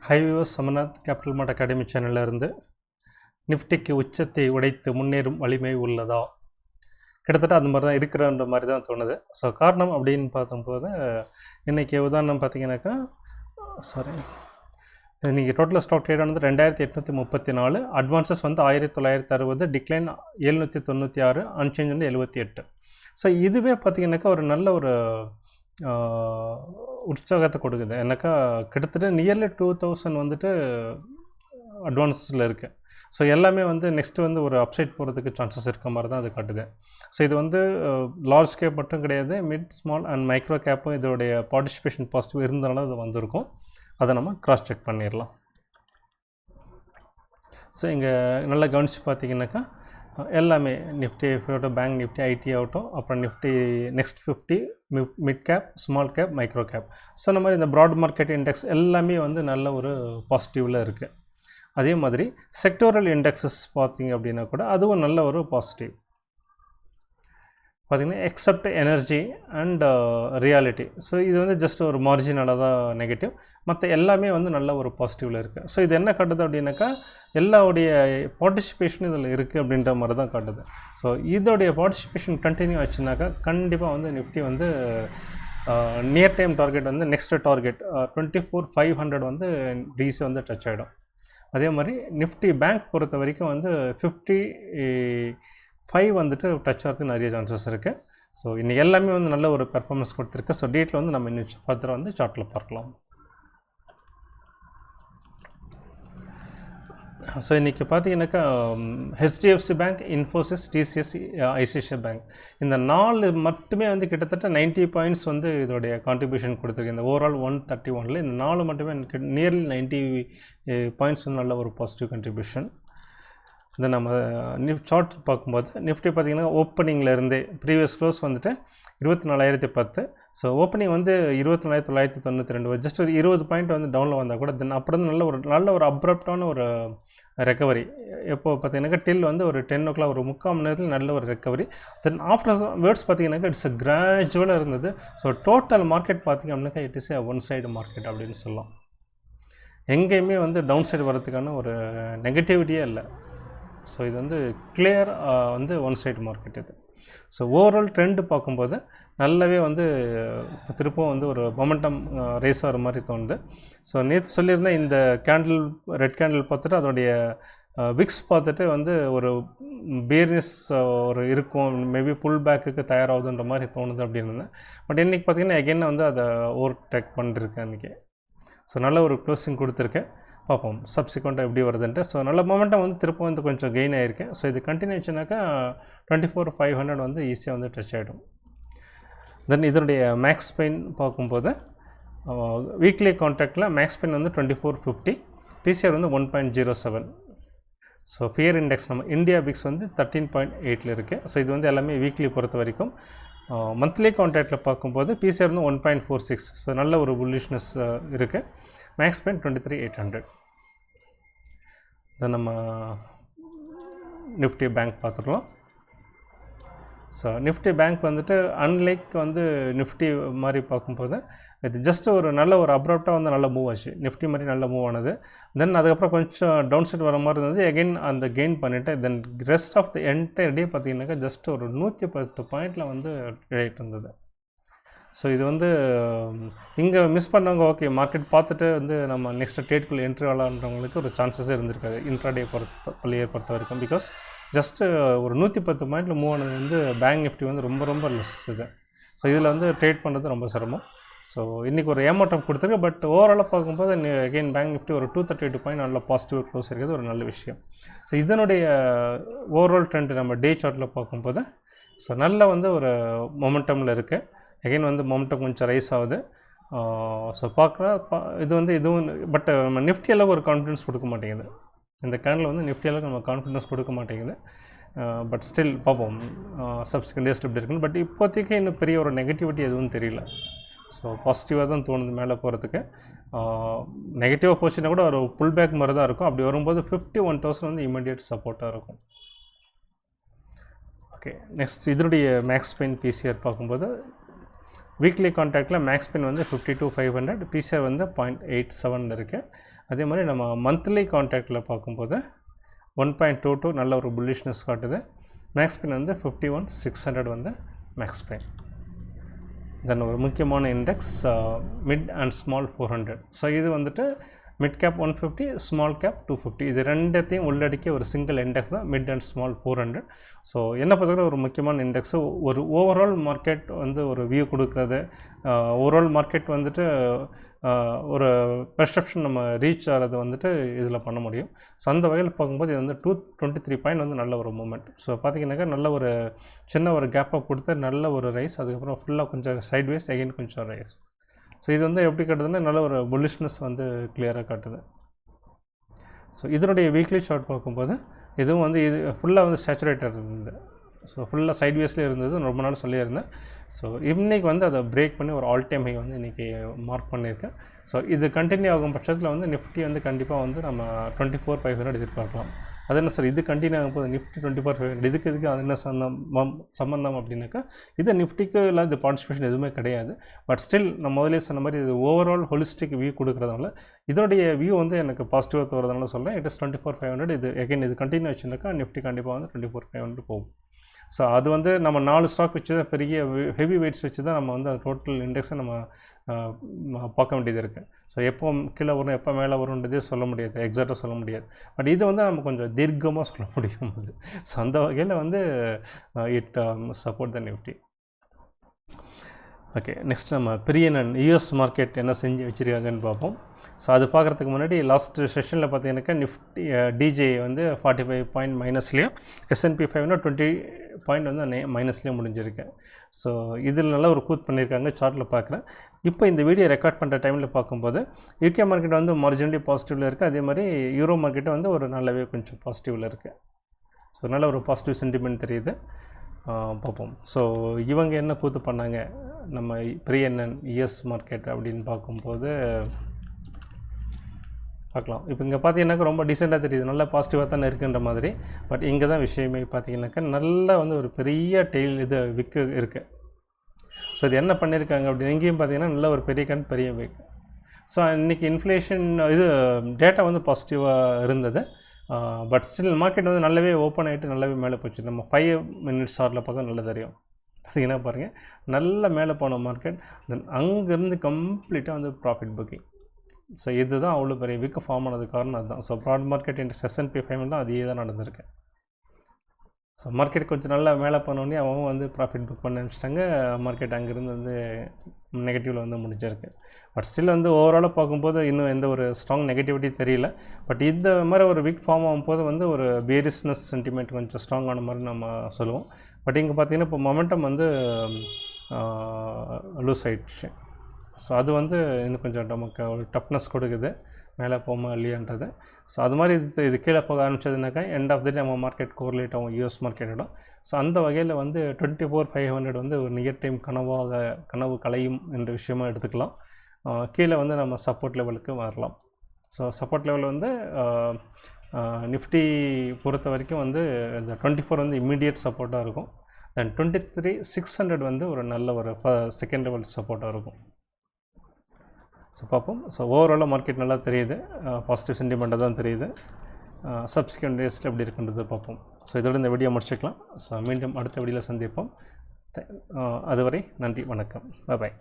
High viewers, Samnath capital மார்ட் academy சேனலில் இருந்து நிஃப்டிக்கு உச்சத்தை உடைத்து முன்னேறும் வலிமை உள்ளதா? கிட்டத்தட்ட அந்த மாதிரி தான் இருக்கிறன்ற மாதிரி தான் தோணுது. ஸோ காரணம் அப்படின்னு பார்க்கும்போது இன்றைக்கி உதாரணம் பார்த்தீங்கன்னாக்கா இன்றைக்கி டோட்டல் ஸ்டாக் ட்ரேட் வந்து 2834, அட்வான்சஸ் வந்து 1960, டிக்ளைன் 796, அன்சேஞ்ச் வந்து 78. ஸோ இதுவே பார்த்திங்கனாக்கா ஒரு நல்ல ஒரு உற்சாகத்தை கொடுக்குது. ஏன்னாக்கா கிட்டத்தட்ட நியர்லி 2000 வந்துட்டு அட்வான்ஸில் இருக்குது. ஸோ எல்லாமே வந்து நெக்ஸ்ட்டு வந்து ஒரு அப்சைட் போகிறதுக்கு சான்சஸ் இருக்க மாதிரி தான் அது காட்டுது. ஸோ இது வந்து லார்ஜ் கேப் மட்டும் கிடையாது, மிட் ஸ்மால் அண்ட் மைக்ரோ கேப்பும் இதோடைய பார்ட்டிசிபேஷன் பாசிட்டிவ் இருந்தனால அது வந்திருக்கும். அதை நம்ம கிராஸ் செக் பண்ணிடலாம். ஸோ இங்கே நல்லா கவனித்து பார்த்தீங்கன்னாக்கா எல்லாமே நிஃப்டி ஆகட்டும், பேங்க் நிஃப்டி, ஐடி ஆகட்டும், அப்புறம் Nifty next 50, mid cap, small cap, micro gap. So இந்த மாதிரி இந்த ப்ராட் மார்க்கெட் இண்டெக்ஸ் எல்லாமே வந்து நல்ல ஒரு பாசிட்டிவில் இருக்குது. அதே மாதிரி செக்டோரல் இண்டெக்ஸஸ் பார்த்திங்க அப்படின்னா கூட அதுவும் நல்ல ஒரு பாசிட்டிவ். பார்த்திங்கன்னா accept energy and reality. So இது வந்து ஜஸ்ட் ஒரு மார்ஜினலாக தான் நெகட்டிவ், மற்ற எல்லாமே வந்து நல்ல ஒரு பாசிட்டிவில் இருக்குது. ஸோ இது என்ன காட்டுது அப்படின்னாக்கா எல்லாருடைய பார்ட்டிசிபேஷன் இதில் இருக்குது அப்படின்ற மாதிரி தான் காட்டுது. ஸோ இதோடைய பார்ட்டிசிபேஷன் கண்டினியூ ஆச்சுனாக்கா கண்டிப்பாக வந்து நிஃப்டி வந்து நியர் டைம் டார்கெட் வந்து நெக்ஸ்ட் டார்கெட் 24,500 வந்து டிசி வந்து டச் ஆகிடும். அதே மாதிரி நிஃப்டி பேங்க் பொறுத்த வரைக்கும் வந்து 55 வந்துட்டு டச் ஆகிறதுக்கு நிறைய சான்சஸ் இருக்குது. ஸோ இன்றைக்கி எல்லாமே வந்து நல்ல ஒரு பெர்ஃபார்மன்ஸ் கொடுத்துருக்கு. ஸோ டேட்டில் வந்து நம்ம இன்னும் ஃபர்தர் வந்து சார்ட்டில் பார்க்கலாம். ஸோ இன்றைக்கி பார்த்தீங்கன்னாக்கா HDFC bank, Infosys, TCS, ICICI bank இந்த 4 மட்டுமே வந்து கிட்டத்தட்ட 90 பாயிண்ட்ஸ் வந்து இதோடைய கான்ட்ரிபியூஷன் கொடுத்துருக்கு. இந்த ஓவரால் 131 இந்த 4 மட்டுமே நியர்லி 90 பாயிண்ட்ஸ் வந்து நல்ல ஒரு பாசிட்டிவ் கண்ட்ரிபியூஷன். இந்த நம்ம சார்ட் பார்க்கும்போது நிஃப்டி பார்த்திங்கன்னா ஓப்பனிங்கில் இருந்தே ப்ரீவியஸ் க்ளோஸ் வந்துட்டு 24,010. ஸோ ஓப்பனிங் வந்து 24,992, ஜஸ்ட் ஒரு 20 பாயிண்ட் வந்து டவுனில் வந்தால் கூட தென் அப்புறம் நல்ல ஒரு அப்ரப்டான ஒரு ரெக்கவரி. எப்போ பார்த்தீங்கன்னாக்கா டில் வந்து ஒரு 10 o'clock ஒரு 3/4 மணி நேரத்தில் நல்ல ஒரு ரெக்கவரி. தென் ஆஃப்டர் வேர்ட்ஸ் பார்த்தீங்கன்னாக்கா இட்ஸ் கிராஜுவலாக இருந்தது. ஸோ டோட்டல் மார்க்கெட் பார்த்திங்க அப்படின்னாக்கா it is one side market அப்படின்னு சொல்லலாம். எங்கேயுமே வந்து டவுன் சைடு வரதுக்கான ஒரு நெகட்டிவிட்டியே இல்லை. ஸோ இது வந்து கிளியர் வந்து ஒன் சைடு மார்க்கெட் இது. ஸோ ஓவரால் ட்ரெண்டு பார்க்கும்போது நல்லாவே வந்து இப்போ திருப்பவும் வந்து ஒரு மொமெண்டம் ரேஸ் ஆகிற மாதிரி தோணுது. ஸோ நேற்று சொல்லியிருந்தேன் இந்த கேண்டில் ரெட் கேண்டில் பார்த்துட்டு அதோடைய விக்ஸ் பார்த்துட்டு வந்து ஒரு பேரிஸ் ஒரு இருக்கும், மேபி புல் பேக்குக்கு தயாராகுதுன்ற மாதிரி தோணுது அப்படின்னு. பட் இன்றைக்கி பார்த்திங்கன்னா எகைன் வந்து அதை ஓவர்டேக் பண்ணிருக்கேன் இன்றைக்கி. ஸோ நல்ல ஒரு க்ளோசிங் கொடுத்துருக்கேன். பார்ப்போம் சப்சிக்வெண்ட்டாக எப்படி வருதுன்ட்டு. ஸோ நல்ல மொமெண்டம் வந்து திரும்ப வந்து கொஞ்சம் கெயின் ஆகிருக்கேன். ஸோ இது கண்டினியூ ஆச்சுனாக்கா 24,500 வந்து ஈஸியாக வந்து டச் ஆகிடும். தென் இதனுடைய மேக்ஸ் பெயின் பார்க்கும்போது வீக்லி கான்ட்ராக்டில் மேக்ஸ் பெயின் வந்து 2450, பிசிஆர் வந்து 1.07. ஸோ ஃபியர் இண்டெக்ஸ் நம்ம இந்தியா பிக்ஸ் வந்து 13.8 இருக்குது. ஸோ இது வந்து எல்லாமே வீக்லி பொறுத்த வரைக்கும். மந்த்லி கான்ட்ராக்டில் பார்க்கும்போது பிசிஆர் வந்து 1.46. ஸோ நல்ல ஒரு புல்லிஷ்னஸ் இருக்குது. Max pain 23,800. இதை நம்ம நிஃப்டி பேங்க் பார்த்துக்கலாம். ஸோ நிஃப்டி பேங்க் வந்துட்டு அன்லைக் வந்து நிஃப்டி மாதிரி பார்க்கும்போது இது ஜஸ்ட் ஒரு நல்ல ஒரு அப்ரப்டாக வந்து நல்ல மூவ் ஆச்சு. நிஃப்டி மாதிரி நல்ல மூவ் ஆனது. தென் அதுக்கப்புறம் கொஞ்சம் டவுன் சைட் வர மாதிரி இருந்தது. எகைன் அந்த கெயின் பண்ணிவிட்டு then rest of the entire day பார்த்திங்கனாக்கா ஜஸ்ட் ஒரு 110 பாயிண்டில் வந்து ரேட் இருந்தது. ஸோ இது வந்து இங்கே மிஸ் பண்ணவங்க ஓகே மார்க்கெட் பார்த்துட்டு வந்து நம்ம நெக்ஸ்ட் டேட்குள்ளே என்ட்ரி ஆகலான்றவங்களுக்கு ஒரு சான்சஸே இருந்திருக்காது இன்ட்ராடே பொறுத்த வரைக்கும். பிகாஸ் ஜஸ்ட்டு ஒரு 110 பாயிண்டில் மூவ் ஆனது வந்து பேங்க் நிஃப்டி வந்து ரொம்ப லெஸ் இது. ஸோ இதில் வந்து ட்ரேட் பண்ணுறது ரொம்ப சிரமம். ஸோ இன்றைக்கி ஒரு ஏமாற்றம் கொடுத்துருக்கு. பட் ஓவராலாக பார்க்கும்போது அகெயின் பேங்க் நிஃப்டி ஒரு 238 பாயிண்ட் நல்ல பாசிட்டிவ் க்ளோஸ் இருக்கிறது ஒரு நல்ல விஷயம். ஸோ இதனுடைய ஓவரால் ட்ரெண்ட் நம்ம டே சார்ட்டில் பார்க்கும்போது ஸோ நல்ல வந்து ஒரு மொமெண்டமில் இருக்குது. அகெயின் வந்து மொமெண்டம் கொஞ்சம் ரைஸ் ஆகுது. ஸோ இது வந்து இதுவும் பட் நம்ம நிஃப்டி அளவுக்கு ஒரு கான்ஃபிடன்ஸ் கொடுக்க மாட்டேங்குது. இந்த கேண்டில் வந்து நிஃப்டி அளவுக்கு நம்ம கான்ஃபிடன்ஸ் கொடுக்க மாட்டேங்குது. பட் ஸ்டில் பார்ப்போம் சப்சிக்வெண்ட் டேஸில் எப்படி இருக்குன்னு. பட் இப்போதைக்கு இன்னும் பெரிய ஒரு நெகட்டிவிட்டி எதுவும் தெரியல. ஸோ பாசிட்டிவாக தான் தோணுது மேலே போகிறதுக்கு. நெகட்டிவாக போச்சுன்னா கூட ஒரு புல் பேக் மாதிரி தான் இருக்கும். அப்படி வரும்போது 51,000 வந்து இமீடியட் சப்போர்ட்டாக இருக்கும். ஓகே, நெக்ஸ்ட் இதனுடைய மேக்ஸ் பெயின் பிசிஆர் பார்க்கும்போது வீக்லி கான்ட்ராக்டில் மேக்ஸ் பெயின் வந்து 52,500, பிசிஆர் வந்து 0.87 இருக்குது. அதே மாதிரி நம்ம மந்த்லி கான்ட்ராக்டில் பார்க்கும்போது 1.22 நல்ல ஒரு புல்லிஷ்னஸ் காட்டுது. மேக்ஸ் பெயின் வந்து 51,600 வந்து மேக்ஸ் பெயின். தென் ஒரு முக்கியமான index mid and small 400. So இது வந்துட்டு மிட் கேப் 150, ஸ்மால் கேப் 250. இது ரெண்டத்தையும் உள்ளடக்கிய ஒரு சிங்கிள் இண்டெக்ஸ் தான் மிட் அண்ட் ஸ்மால் 400. ஸோ என்ன பொறுத்தவரை ஒரு முக்கியமான இண்டெக்ஸு, ஒரு ஓவரால் மார்க்கெட் வந்து ஒரு வியூ கொடுக்குறது, ஓவரால் மார்க்கெட் வந்துட்டு ஒரு பெர்செப்ஷன் நம்ம ரீச் ஆகிறது வந்துட்டு இதில் பண்ண முடியும். ஸோ அந்த வகையில் பார்க்கும்போது இது வந்து 223 பாயிண்ட் வந்து நல்ல ஒரு மூமெண்ட். ஸோ பார்த்திங்கனாக்கா நல்ல ஒரு சின்ன ஒரு கேப்பை கொடுத்து நல்ல ஒரு ரைஸ், அதுக்கப்புறம் ஃபுல்லாக கொஞ்சம் சைட்வேஸ், அகைன் கொஞ்சம் ரைஸ். ஸோ இது வந்து எப்படி காட்டுதுன்னா நல்ல ஒரு புல்லிஷ்னஸ் வந்து கிளியராக காட்டுது. ஸோ இதனுடைய வீக்லி சார்ட் பார்க்கும்போது இதுவும் வந்து இது ஃபுல்லாக வந்து சேச்சுரேட்டட் இருந்தது. ஸோ ஃபுல்லாக சைட்வேஸில் இருந்தது, ரொம்ப நாள் சொல்லியிருந்தேன். ஸோ இன்றைக்கி வந்து அதை பிரேக் பண்ணி ஒரு ஆல் டைம் ஹை வந்து இன்றைக்கி மார்க் பண்ணியிருக்கேன். ஸோ இது கண்டினியூ ஆகும் பட்சத்தில் வந்து நிஃப்டி வந்து கண்டிப்பாக வந்து நம்ம 24,500 எதிர்பார்க்கலாம். அது என்ன சார் இது கண்டினியூ ஆகும் போது நிஃப்டி 24,500 இதுக்கு அது என்ன சம்பந்தம் அப்படின்னாக்கா, இது நிஃப்டிக்கு இல்லை இது பார்ட்டிசிபேஷன் எதுவுமே கிடையாது. பட் ஸ்டில் நம்ம முதலே சொன்ன மாதிரி இது ஓவரால் ஹோலிஸ்டிக் வியூ கொடுக்குறதுனால இதோடைய வியூ வந்து எனக்கு பாசிட்டிவாக தோறதுனால சொல்கிறேன். It is 24,500. இது எகைன் இது கண்டினியூ வச்சுருந்தாக்கா நிஃப்டி கண்டிப்பாக வந்து 24,500 போகும். ஸோ அது வந்து நம்ம 4 ஸ்டாக் வச்சு தான், பெரிய ஹெவி வெயிட்ஸ் வச்சு தான் நம்ம வந்து டோட்டல் இண்டெக்ஸை நம்ம பார்க்க வேண்டியது இருக்குது. ஸோ எப்போ கீழே வரும் எப்போ மேலே வரும்ன்றதே சொல்ல முடியாது, எக்ஸாக்டாக சொல்ல முடியாது. பட் இது வந்து நம்ம கொஞ்சம் தீர்க்கமாக சொல்ல முடியும் அது. ஸோ அந்த வகையில் வந்து it support the Nifty. Okay, next நம்ம பிரியனன் யூஎஸ் மார்க்கெட் என்ன செஞ்சு வச்சுருக்காங்கன்னு பார்ப்போம். ஸோ அது பார்க்குறதுக்கு முன்னாடி லாஸ்ட் செஷனில் பார்த்தீங்கன்னாக்கா நிஃப்டி டிஜே வந்து 45 பாயிண்ட் மைனஸ்லேயும், S&P 500 20 பாயிண்ட் வந்து மைனஸ்லேயும் முடிஞ்சிருக்கு. ஸோ இதில் நல்லா ஒரு கூத் பண்ணியிருக்காங்க, சார்ட்டில் பார்க்குறேன். இப்போ இந்த வீடியோ ரெக்கார்ட் பண்ணுற டைமில் பார்க்கும்போது யூகே மார்க்கெட் வந்து மார்ஜினலி பாசிட்டிவில் இருக்குது. அதே மாதிரி யூரோ மார்க்கெட்டு வந்து ஒரு நல்லாவே கொஞ்சம் பாசிட்டிவில் இருக்குது. ஸோ நல்ல ஒரு பாசிட்டிவ் சென்டிமெண்ட் தெரியுது. பார்ப்போம். ஸோ இவங்க என்ன கூத்து பண்ணாங்க நம்ம பிரியனன் யூஎஸ் மார்க்கெட் அப்படின்னு பார்க்கும்போது பார்க்கலாம். இப்போ இங்கே பார்த்தீங்கன்னாக்கா ரொம்ப டீசெண்டாக தெரியுது, நல்லா பாசிட்டிவாக தானே இருக்குன்ற மாதிரி. பட் இங்கே தான் விஷயமே பார்த்தீங்கன்னாக்கா நல்லா வந்து ஒரு பெரிய டெய்ல் இது விக்கு இருக்குது. ஸோ இது என்ன பண்ணியிருக்காங்க அப்படின்னு எங்கேயும் பார்த்தீங்கன்னா நல்ல ஒரு பெரிய பெரிய விக். ஸோ இன்றைக்கி இன்ஃப்ளேஷன் இது டேட்டா வந்து பாசிட்டிவாக இருந்தது. பட் ஸ்டில் மார்க்கெட் வந்து நல்லாவே ஓப்பன் ஆகிட்டு நல்லாவே மேலே போச்சு. நம்ம 5 மினிட்ஸ் சார்ட்டில் பார்க்க நல்லா தெரியும். பார்த்தீங்கன்னா பாருங்கள், நல்லா மேலே போன மார்க்கெட், தென் அங்கேருந்து கம்ப்ளீட்டாக வந்து ப்ராஃபிட் புக்கிங். ஸோ இதுதான் அவ்வளோ பெரிய வீக் ஃபார்ம் ஆனது காரணம் அதுதான். So broad market interest S&P 500 தான் அதே தான் நடந்திருக்கு. ஸோ மார்க்கெட் கொஞ்சம் நல்லா மேலே போனோடனே அவங்க வந்து ப்ராஃபிட் புக் பண்ண ஆரம்பிச்சிட்டாங்க. மார்க்கெட் அங்கேருந்து வந்து நெகட்டிவில் வந்து முடிஞ்சிருக்கு. பட் ஸ்டில் வந்து ஓவராலாக பார்க்கும்போது இன்னும் எந்த ஒரு ஸ்ட்ராங் நெகட்டிவிட்டி தெரியல. பட் இந்த மாதிரி ஒரு வீக் ஃபார்ம் ஆகும்போது வந்து ஒரு பேரிஸ்னஸ் சென்டிமெண்ட் கொஞ்சம் ஸ்ட்ராங்கான மாதிரி நம்ம சொல்லுவோம். பட் இங்கே பார்த்திங்கன்னா இப்போ மொமெண்டம் வந்து லூஸ் ஆகிடுச்சு. ஸோ அது வந்து இன்னும் கொஞ்சம் நமக்கு ஒரு டஃப்னஸ் கொடுக்குது மேலே போமா இல்லையான்றது. ஸோ அது மாதிரி இது கீழே போக ஆரம்பிச்சதுனாக்கா எண்ட் ஆஃப் த டே நம்ம மார்க்கெட் கோரிலேட் ஆகும் யூஎஸ் மார்க்கெட்டோட. ஸோ அந்த வகையில் வந்து 24,500 வந்து ஒரு நியர் டைம் கனவு கலையும் என்ற விஷயமாக எடுத்துக்கலாம். கீழே வந்து நம்ம சப்போர்ட் லெவலுக்கு வரலாம். ஸோ சப்போர்ட் லெவல் வந்து நிஃப்டி பொறுத்த வரைக்கும் வந்து இந்த 24 வந்து இம்மீடியட் சப்போர்ட்டாக இருக்கும். தென் 23,600 வந்து ஒரு நல்ல ஒரு செகண்ட் லெவல் சப்போர்ட்டாக இருக்கும். ஸோ பார்ப்போம். ஸோ ஓவராலாக மார்க்கெட் நல்லா தெரியுது, பாசிட்டிவ் சென்டிமெண்ட்டாக தான் தெரியுது. சப்சிக்வெண்ட் டேஸில் எப்படி இருக்குன்றது பார்ப்போம். ஸோ இதோட இந்த வீடியோ முடிச்சுக்கலாம். ஸோ மீண்டும் அடுத்த வீடியோவில் சந்திப்போம். அதுவரை நன்றி, வணக்கம், பாய்.